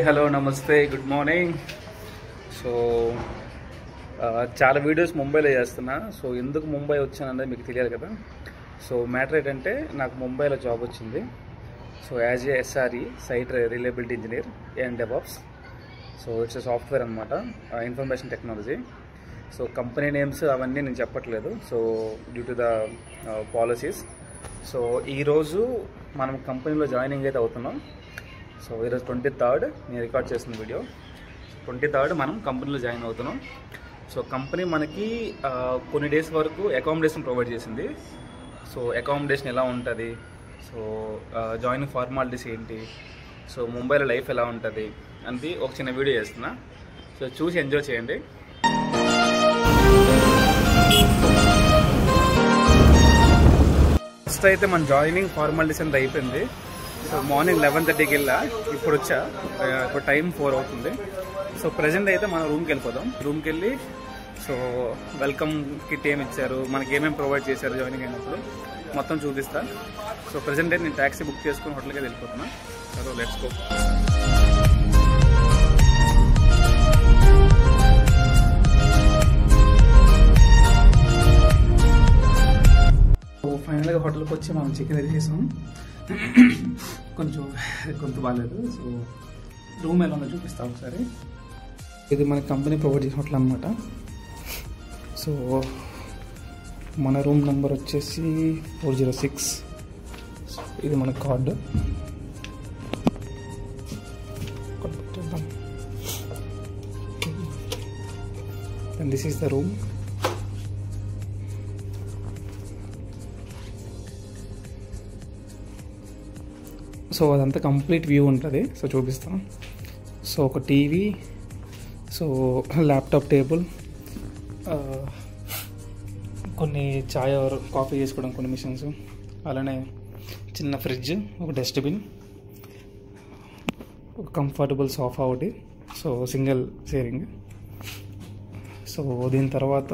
Hello నమస్తే good morning. So చాలా videos ముంబైలో చేస్తున్నా. సో ఎందుకు ముంబై వచ్చాననేది మీకు తెలియాలి కదా. సో మ్యాటర్ ఏంటంటే నాకు ముంబైలో జాబ్ వచ్చింది. So as a SRE site reliability engineer and DevOps. So it's software అనమాట, information technology. So company names అవన్నీ నేను చెప్పట్లేదు, so due to the policies. So ఈరోజు మనం కంపెనీలో జాయినింగ్ అయితే అవుతున్నాం. సో ఈరోజు 23rd నేను రికార్డ్ చేసిన వీడియో. 23rd మనం కంపెనీలో జాయిన్ అవుతున్నాం. సో కంపెనీ మనకి కొన్ని డేస్ వరకు అకామిడేషన్ ప్రొవైడ్ చేసింది. సో అకామిడేషన్ ఎలా ఉంటుంది, సో జాయినింగ్ ఫార్మాలిటీస్ ఏంటి, సో ముంబైలో లైఫ్ ఎలా ఉంటుంది అని ఒక చిన్న వీడియో చేస్తున్నా. సో చూసి ఎంజాయ్ చేయండి. ఫస్ట్ అయితే మన జాయినింగ్ ఫార్మాలిటీస్ అంతా అయిపోయింది. సో మార్నింగ్ 11:30కి వెళ్ళా, ఇప్పుడు వచ్చా. ఇప్పుడు టైం 4 అవుతుంది. సో ప్రజెంట్ అయితే మనం రూమ్కి వెళ్ళిపోదాం. రూమ్కి వెళ్ళి సో వెల్కమ్ కిట్ ఏమి ఇచ్చారు, మనకి ఏమేమి ప్రొవైడ్ చేశారు జాయినింగ్ అయినప్పుడు మొత్తం చూపిస్తా. సో ప్రజెంట్ అయితే నేను ట్యాక్సీ బుక్ చేసుకుని హోటల్కి వెళ్ళిపోతున్నా. So let's go. ఫైనల్గా హోటల్కి వచ్చి మనం చికెన్ అది చేసాం. కొంచెం గొంతు బాగాలేదు. సో రూమ్ ఎలా ఉందో చూపిస్తాం ఒకసారి. ఇది మన కంపెనీ ప్రొవైడ్ చేసిన హోటల్ అనమాట. సో మన రూమ్ నెంబర్ వచ్చేసి 406. ఇది మన card. And this is the room. So అదంతా కంప్లీట్ వ్యూ ఉంటుంది. సో చూపిస్తాను. సో ఒక టీవీ, సో ల్యాప్టాప్ టేబుల్, కొన్ని చాయ్ ఆర్ కాఫీ చేసుకోవడం కొన్ని మిషన్స్, అలానే చిన్న ఫ్రిడ్జ్, ఒక డస్ట్బిన్, ఒక కంఫర్టబుల్ సోఫా ఒకటి. So single sharing. సో దీని తర్వాత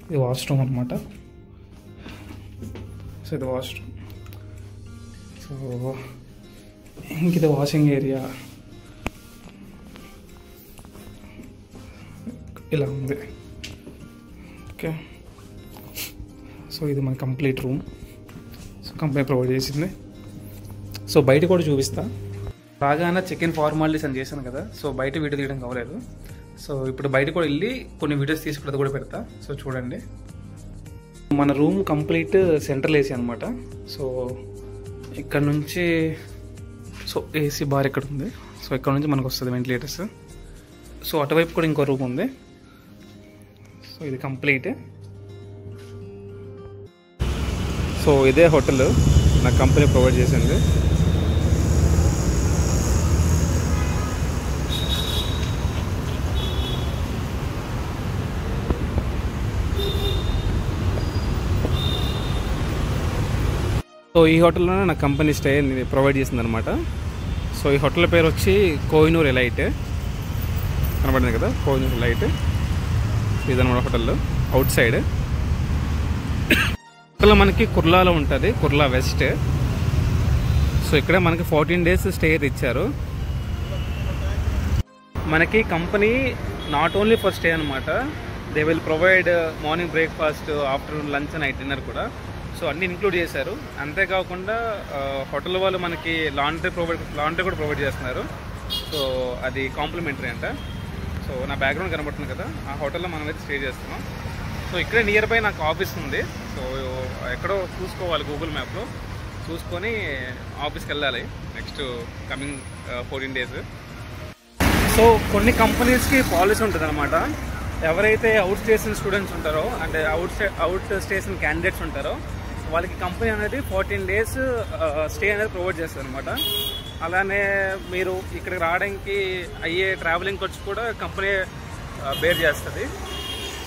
ఇది వాష్రూమ్ అనమాట. సో ఇది వాష్రూమ్. సో ఇంక ఇది వాషింగ్ ఏరియా ఇలా ఉంది. ఓకే. సో ఇది మన complete room. So company provide చేసింది. సో బయట కూడా చూపిస్తా. బాగానే చికెన్ ఫార్మాలిటీస్ అని చేశాను కదా. సో బయట వీడియో తీయడం కావలేదు. సో ఇప్పుడు బయట కూడా వెళ్ళి కొన్ని వీడియోస్ తీసుకుంటే కూడా పెడతా. సో చూడండి. మన రూమ్ కంప్లీట్ సెంట్రల్ ఏసీ అనమాట. సో ఇక్కడ నుంచి సో ఏసీ బార్ ఇక్కడ ఉంది. సో ఇక్కడ నుంచి మనకు వస్తుంది వెంటిలేటర్స్. సో అటువైపు కూడా ఇంకో రూమ్ ఉంది. సో ఇది కంప్లీట్. సో ఇదే హోటల్ నా కంపెనీ ప్రొవైడ్ చేసింది. సో ఈ హోటల్లోనే నా కంపెనీ స్టే ప్రొవైడ్ చేసిందనమాట. సో ఈ హోటల్ పేరు వచ్చి కోహినూర్ ఎలైట్. కనబడింది కదా, కోహినూర్ ఎలైట్. ఇదనమాట హోటల్ అవుట్ సైడ్. హోటల్ మనకి కుర్లాలో ఉంటుంది, కుర్లా వెస్ట్. సో ఇక్కడ మనకి 14 days స్టే ఇచ్చారు. మనకి company not only for stay అనమాట, they will provide morning breakfast, afternoon lunch, night dinner కూడా. సో అన్నీ ఇంక్లూడ్ చేశారు. అంతేకాకుండా హోటల్ వాళ్ళు మనకి లాండ్రీ కూడా ప్రొవైడ్ చేస్తున్నారు. సో అది కాంప్లిమెంటరీ అంట. సో నా బ్యాక్గ్రౌండ్ కనబడుతుంది కదా, ఆ హోటల్లో మనం అయితే స్టే చేస్తున్నాం. సో ఇక్కడే నియర్ బై నాకు ఆఫీస్ ఉంది. సో ఎక్కడో చూసుకోవాలి, గూగుల్ మ్యాప్లో చూసుకొని ఆఫీస్కి వెళ్ళాలి నెక్స్ట్ కమింగ్ 14 days. సో కొన్ని కంపెనీస్కి పాలసీ ఉంటుంది అనమాట. ఎవరైతే అవుట్ స్టేషన్ స్టూడెంట్స్ ఉంటారో, అంటే అవుట్ స్టేషన్ క్యాండిడేట్స్ ఉంటారో, వాళ్ళకి కంపెనీ అనేది 14 days స్టే అనేది ప్రొవైడ్ చేస్తుంది అనమాట. అలానే మీరు ఇక్కడికి రావడానికి అయ్యే ట్రావెలింగ్ ఖర్చు కూడా కంపెనీ బేర్ చేస్తుంది.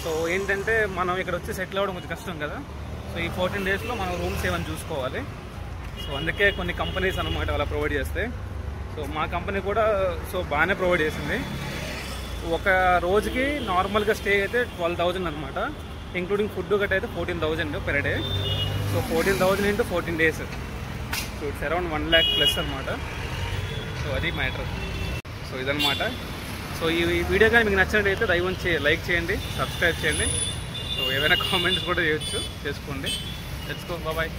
సో ఏంటంటే మనం ఇక్కడ వచ్చి సెటిల్ అవ్వడం కొంచెం కష్టం కదా. సో ఈ 14 daysలో మనం రూమ్స్ ఏమైనా చూసుకోవాలి. సో అందుకే కొన్ని కంపెనీస్ అనమాట అలా ప్రొవైడ్ చేస్తాయి. సో మా కంపెనీ కూడా సో బాగానే ప్రొవైడ్ చేసింది. ఒక రోజుకి నార్మల్గా స్టే అయితే 12,000 అనమాట, ఇంక్లూడింగ్ ఫుడ్ గట్ట అయితే 14,000 per day. So 14,000 into 14 days. So it's around 1 lakh+ అనమాట. సో అది మ్యాటర్. సో ఇదనమాట. సో ఈ వీడియో కానీ మీకు నచ్చినట్టయితే దయవుంచి లైక్ చేయండి, సబ్స్క్రైబ్ చేయండి. సో ఏదైనా కామెంట్స్ కూడా చేసుకోండి. Let's go, bye.